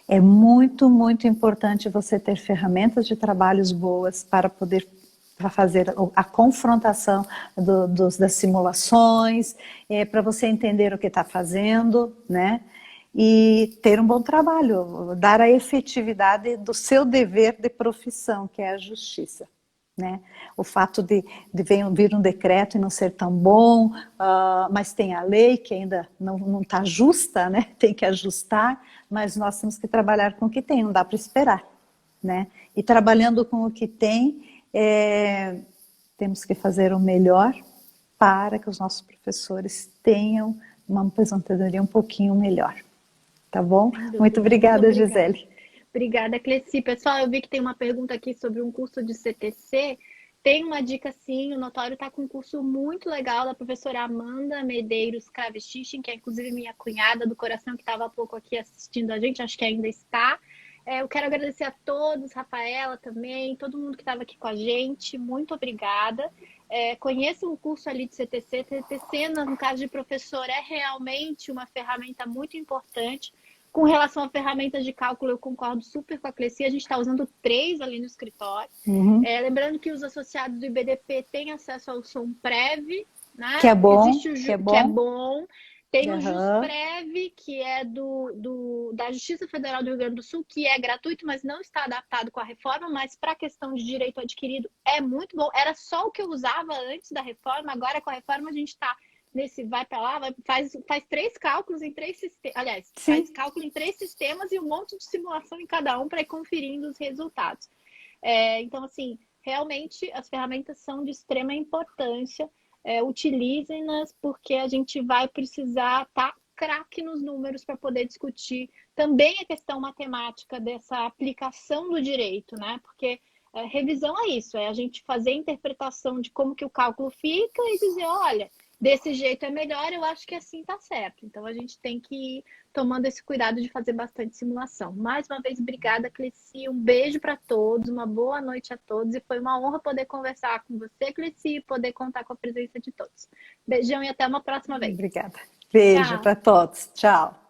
É muito, muito importante você ter ferramentas de trabalhos boas para poder fazer a confrontação das simulações, para você entender o que está fazendo, né? E ter um bom trabalho, dar a efetividade do seu dever de profissão, que é a justiça. Né? O fato de vir um decreto e não ser tão bom, mas tem a lei que ainda não está justa, né? Tem que ajustar, mas nós temos que trabalhar com o que tem, não dá para esperar. Né? E trabalhando com o que tem, temos que fazer o melhor para que os nossos professores tenham uma aposentadoria um pouquinho melhor. Tá bom? Muito obrigada, Gisele. Obrigada, Cleci. Pessoal, eu vi que tem uma pergunta aqui sobre um curso de CTC. Tem uma dica sim, o Notório está com um curso muito legal da professora Amanda Medeiros Kravchichin, que é inclusive minha cunhada do coração, que estava há pouco aqui assistindo a gente, acho que ainda está. Eu quero agradecer a todos, Rafaela também, todo mundo que estava aqui com a gente, muito obrigada. Conheça um curso ali de CTC. CTC, no caso de professor, é realmente uma ferramenta muito importante. Com relação a ferramentas de cálculo, eu concordo super com a Cleci. A gente está usando 3 ali no escritório. Lembrando que os associados do IBDP têm acesso ao SOMPREV, né? Que é bom. Existe o que é bom. Tem o JusPrev, que é da Justiça Federal do Rio Grande do Sul, que é gratuito, mas não está adaptado com a reforma, mas para a questão de direito adquirido é muito bom. Era só o que eu usava antes da reforma, agora com a reforma a gente está nesse vai para lá, faz 3 cálculos em 3 sistemas, aliás, faz cálculo em 3 sistemas e um monte de simulação em cada um para ir conferindo os resultados. Então, assim, realmente as ferramentas são de extrema importância. Utilizem-nas, porque a gente vai precisar estar craque nos números para poder discutir também a questão matemática dessa aplicação do direito, né? Porque revisão é isso, é a gente fazer a interpretação de como que o cálculo fica e dizer, olha, desse jeito é melhor, eu acho que assim tá certo. Então a gente tem que ir tomando esse cuidado de fazer bastante simulação. Mais uma vez, obrigada, Cleci. Um beijo para todos, uma boa noite a todos. E foi uma honra poder conversar com você, Cleci, e poder contar com a presença de todos. Beijão e até uma próxima vez. Obrigada. Beijo para todos. Tchau.